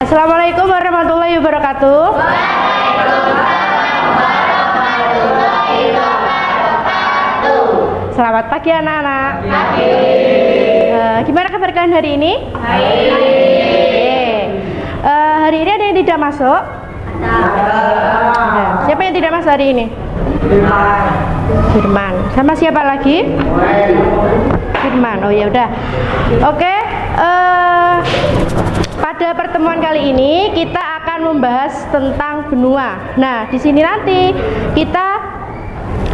Assalamualaikum warahmatullahi wabarakatuh. Selamat pagi anak-anak. Gimana kabar kalian hari ini? Hari ini ada yang tidak masuk? Siapa yang tidak masuk hari ini? Firman. Sama siapa lagi? Firman. Oh ya udah. Oke. Pada pertemuan kali ini kita akan membahas tentang benua. Nah, di sini nanti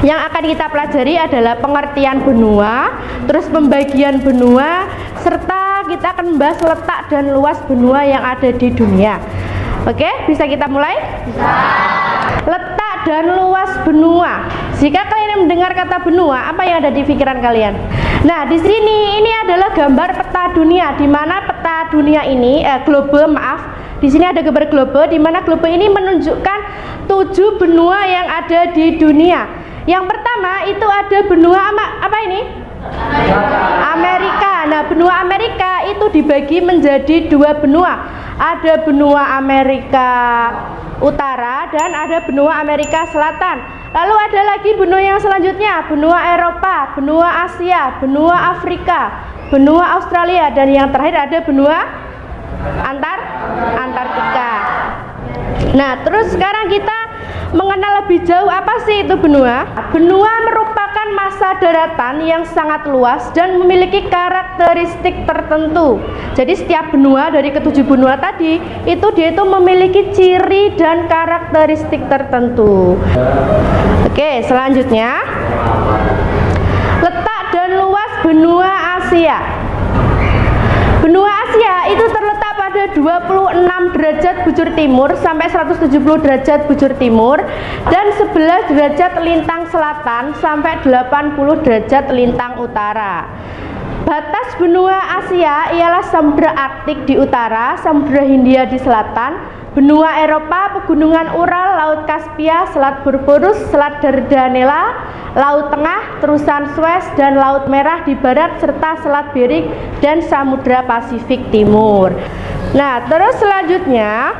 yang akan kita pelajari adalah pengertian benua, terus pembagian benua, serta kita akan membahas letak dan luas benua yang ada di dunia. Oke, bisa kita mulai? Bisa. Letak dan luas benua. Jika kalian mendengar kata benua, apa yang ada di pikiran kalian? Nah, di sini ini adalah gambar peta dunia, di mana peta dunia ini globe, di sini ada gambar globe, di mana globe ini menunjukkan 7 benua yang ada di dunia. Yang pertama itu ada benua apa ini? Amerika. Nah, benua Amerika itu dibagi menjadi 2 benua. Ada benua Amerika Utara dan ada benua Amerika Selatan. Lalu ada lagi benua yang selanjutnya, benua Eropa, benua Asia, benua Afrika, benua Australia, dan yang terakhir ada benua Antartika. Nah, terus sekarang kita mengenal lebih jauh apa sih itu benua. Benua merupakan massa daratan yang sangat luas dan memiliki karakteristik tertentu. Jadi setiap benua dari ke-7 benua tadi dia itu memiliki ciri dan karakteristik tertentu. Oke, selanjutnya letak dan luas benua Asia. Benua Asia itu terletak pada 26 derajat bujur timur sampai 170 derajat bujur timur dan 11 derajat lintang selatan sampai 80 derajat lintang utara. Batas benua Asia ialah Samudra Arktik di utara, Samudra Hindia di selatan, benua Eropa, pegunungan Ural, Laut Kaspia, Selat Bosporus, Selat Dardanella, Laut Tengah, terusan Suez, dan Laut Merah di barat, serta Selat Bering dan Samudra Pasifik Timur. Nah, terus selanjutnya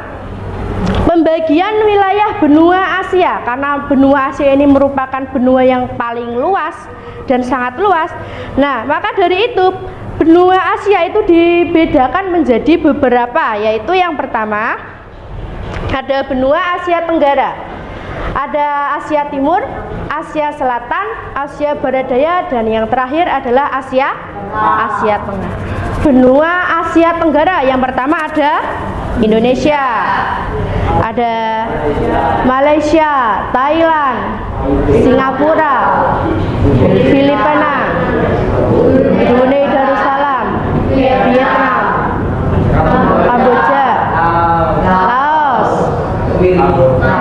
pembagian wilayah benua Asia, karena benua Asia ini merupakan benua yang paling luas dan sangat luas. Nah, maka dari itu benua Asia itu dibedakan menjadi beberapa, yaitu yang pertama ada benua Asia Tenggara, ada Asia Timur, Asia Selatan, Asia Barat Daya, dan yang terakhir adalah Asia Tengah. Benua Asia Tenggara yang pertama ada Indonesia, ada Malaysia, Thailand, Singapura, Filipina, Brunei Darussalam, Vietnam, Kamboja, Laos,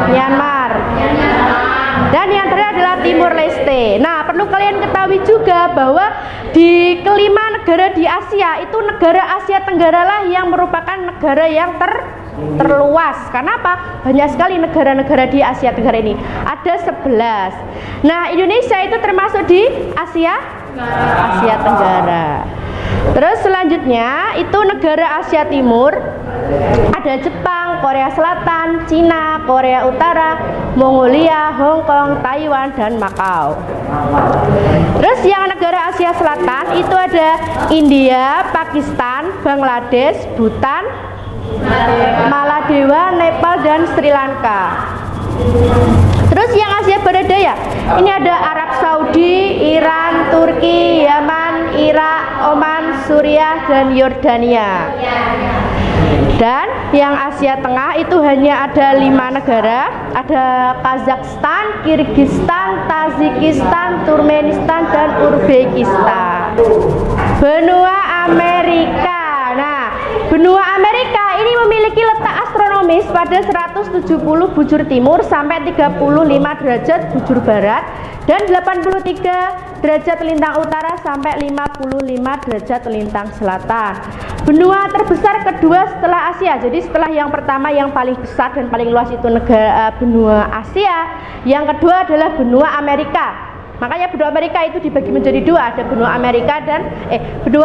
Myanmar, dan yang terakhir adalah Timur Leste. Nah, perlu kalian ketahui juga bahwa di kelima negara di Asia itu negara Asia Tenggara lah yang merupakan negara yang terluas. Karena apa? Banyak sekali negara-negara di Asia Tenggara ini. Ada 11. Nah, Indonesia itu termasuk di Asia Tenggara. Terus selanjutnya itu negara Asia Timur, ada Jepang, Korea Selatan, Cina, Korea Utara, Mongolia, Hong Kong, Taiwan, dan Macau. Terus yang negara Asia Selatan itu ada India, Pakistan, Bangladesh, Bhutan, Maladewa, Nepal, dan Sri Lanka. Terus yang Asia Barat Daya, ini ada Arab Saudi, Iran, Turki, Yaman, Irak, Oman, Suriah, dan Yordania. Dan yang Asia Tengah itu hanya ada 5 negara, ada Kazakhstan, Kirgistan, Tajikistan, Turkmenistan, dan Uzbekistan. Benua Amerika. Nah, benua Amerika ini memiliki letak astronomis pada 170 bujur timur sampai 35 derajat bujur barat dan 83 derajat lintang utara sampai 55 derajat lintang selatan. Benua terbesar kedua setelah Asia. Jadi setelah yang pertama yang paling besar dan paling luas itu benua Asia, yang kedua adalah benua Amerika. Makanya benua Amerika itu dibagi menjadi 2, ada benua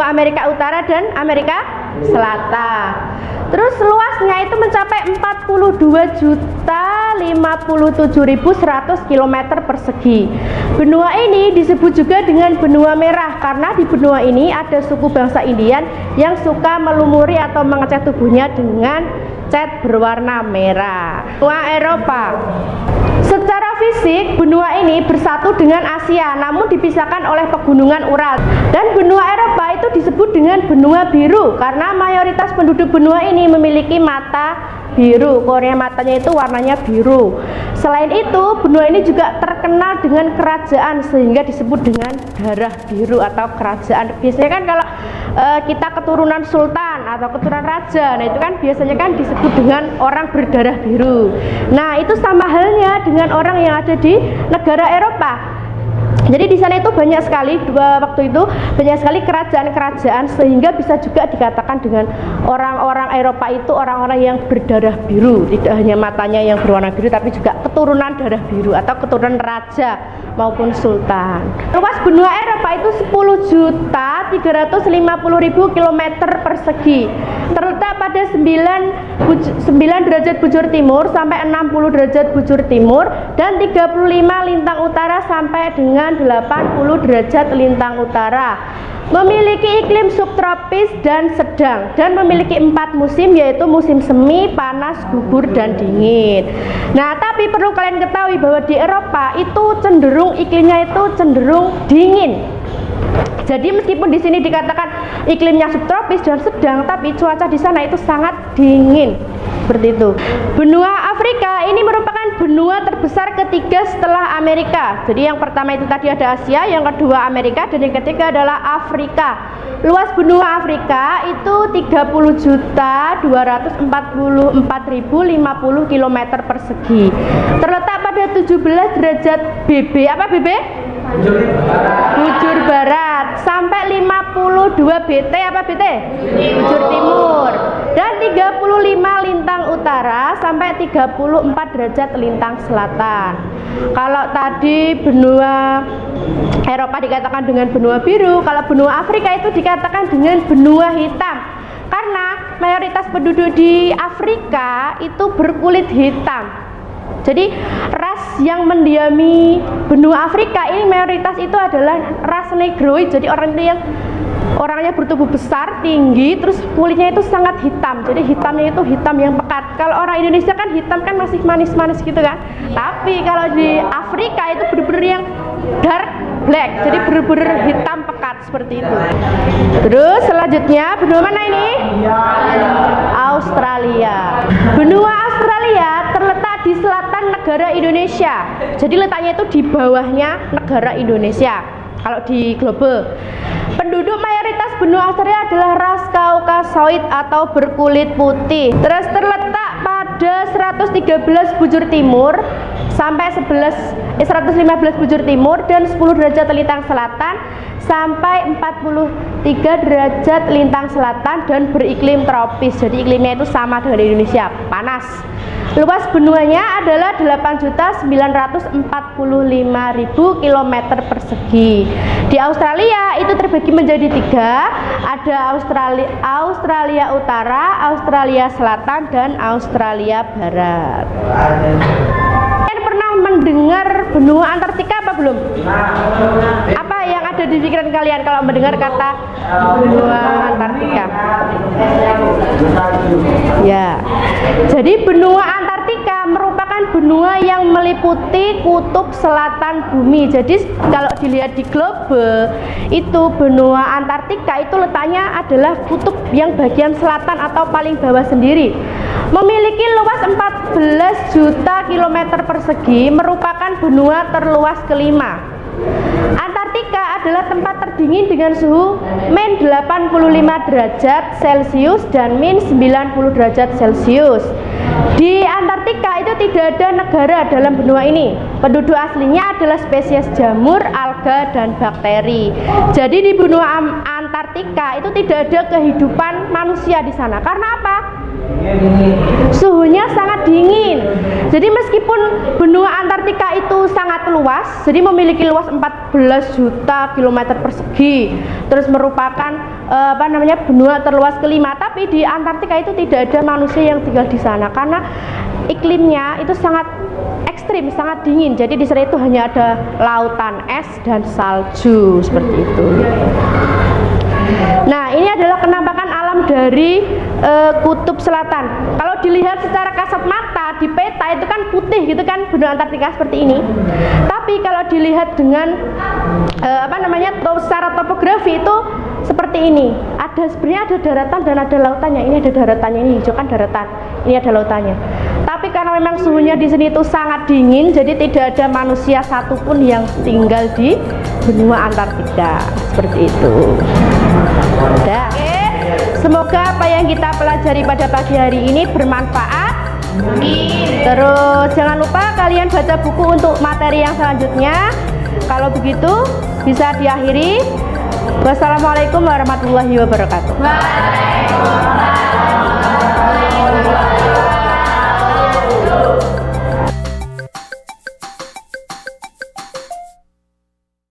Amerika Utara dan Amerika Selatan. Terus luasnya itu mencapai 42.057.100 km persegi. Benua ini disebut juga dengan benua merah karena di benua ini ada suku bangsa Indian yang suka melumuri atau mengecat tubuhnya dengan cat berwarna merah. Benua Eropa. Secara fisik, benua ini bersatu dengan Asia, namun dipisahkan oleh pegunungan Ural. Dan benua Eropa itu disebut dengan benua biru karena mayoritas penduduk benua ini memiliki mata biru. Kornea matanya itu warnanya biru. Selain itu, benua ini juga terkenal dengan kerajaan sehingga disebut dengan darah biru atau kerajaan. Biasanya kan kalau kita keturunan sultan atau keturunan raja, nah itu kan biasanya kan disebut dengan orang berdarah biru. Nah, itu sama halnya dengan orang yang ada di negara Eropa. Jadi di sana itu banyak sekali waktu itu banyak sekali kerajaan-kerajaan sehingga bisa juga dikatakan dengan orang-orang Eropa itu orang-orang yang berdarah biru, tidak hanya matanya yang berwarna biru tapi juga keturunan darah biru atau keturunan raja maupun sultan. Luas benua Eropa itu 10.350.000 km persegi. Terletak pada 9 derajat bujur timur sampai 60 derajat bujur timur dan 35 lintang utara sampai dengan 80 derajat lintang utara. Memiliki iklim subtropis dan sedang dan memiliki 4 musim, yaitu musim semi, panas, gugur, dan dingin. Nah, tapi perlu kalian ketahui bahwa di Eropa itu cenderung iklimnya itu cenderung dingin. Jadi meskipun di sini dikatakan iklimnya subtropis dan sedang, tapi cuaca di sana itu sangat dingin. Seperti itu. Benua Afrika ini merupakan benua terbesar ketiga setelah Amerika. Jadi yang pertama itu tadi ada Asia, yang kedua Amerika, dan yang ketiga adalah Afrika. Luas benua Afrika itu 30.244.050 km persegi. Terletak pada 17 derajat BB. Apa BB? Bujur barat sampai 52 BT. Apa BT? Bujur timur. Dan 35 lintang utara sampai 34 derajat lintang selatan. Kalau tadi benua Eropa dikatakan dengan benua biru, kalau benua Afrika itu dikatakan dengan benua hitam. Karena mayoritas penduduk di Afrika itu berkulit hitam. Jadi ras yang mendiami benua Afrika ini mayoritas itu adalah ras negroid. Jadi orang itu yang orangnya bertubuh besar, tinggi, terus kulitnya itu sangat hitam. Jadi hitamnya itu hitam yang pekat. Kalau orang Indonesia kan hitam kan masih manis-manis gitu kan. Tapi kalau di Afrika itu benar-benar yang dark black. Jadi benar-benar hitam pekat seperti itu. Terus selanjutnya benua mana ini? Australia. Benua Australia terletak di selatan negara Indonesia. Jadi letaknya itu di bawahnya negara Indonesia. Kalau di global, penduduk mayoritas benua Australia adalah ras Kaukasoid atau berkulit putih. Terus terletak pada 113 bujur timur sampai 115 bujur timur dan 10 derajat lintang selatan sampai 43 derajat lintang selatan dan beriklim tropis. Jadi iklimnya itu sama dengan Indonesia, panas. Luas benuanya adalah 8.945.000 km persegi. Di Australia itu terbagi menjadi 3, ada Australia Utara, Australia Selatan, dan Australia Barat. Kalian pernah mendengar benua Antartika apa belum? Apa yang ada di pikiran kalian kalau mendengar kata benua Antartika? Ya, jadi benua Antartika merupakan benua yang meliputi kutub selatan bumi. Jadi kalau dilihat di globe itu benua Antartika itu letaknya adalah kutub yang bagian selatan atau paling bawah sendiri. Memiliki luas 14 juta kilometer persegi, merupakan benua terluas kelima. Antartika adalah tempat terdingin dengan suhu min 85 derajat Celcius dan min 90 derajat Celcius. Di Antartika itu tidak ada negara dalam benua ini. Penduduk aslinya adalah spesies jamur, alga, dan bakteri. Jadi di benua Antartika itu tidak ada kehidupan manusia di sana. Karena apa? Suhunya sangat dingin. Jadi meskipun benua Antartika itu sangat luas, jadi memiliki luas 14 juta kilometer persegi, terus merupakan benua terluas kelima, tapi di Antartika itu tidak ada manusia yang tinggal di sana karena iklimnya itu sangat ekstrim, sangat dingin. Jadi di sana itu hanya ada lautan es dan salju seperti itu. Nah, ini adalah penampakan alam dari kutub selatan. Kalau dilihat secara kasat mata di peta itu kan putih gitu kan benua Antartika seperti ini. Tapi kalau dilihat dengan secara topografi itu seperti ini. Sebenarnya ada daratan dan ada lautannya. Ini ada daratannya, ini hijau kan daratan. Ini ada lautannya. Tapi karena memang suhunya di sini itu sangat dingin, jadi tidak ada manusia satupun yang tinggal di benua Antartika. Seperti itu. Udah. Oke. Semoga apa yang kita pelajari pada pagi hari ini bermanfaat. Terus jangan lupa kalian baca buku untuk materi yang selanjutnya. Kalau begitu bisa diakhiri. Wassalamualaikum warahmatullahi wabarakatuh.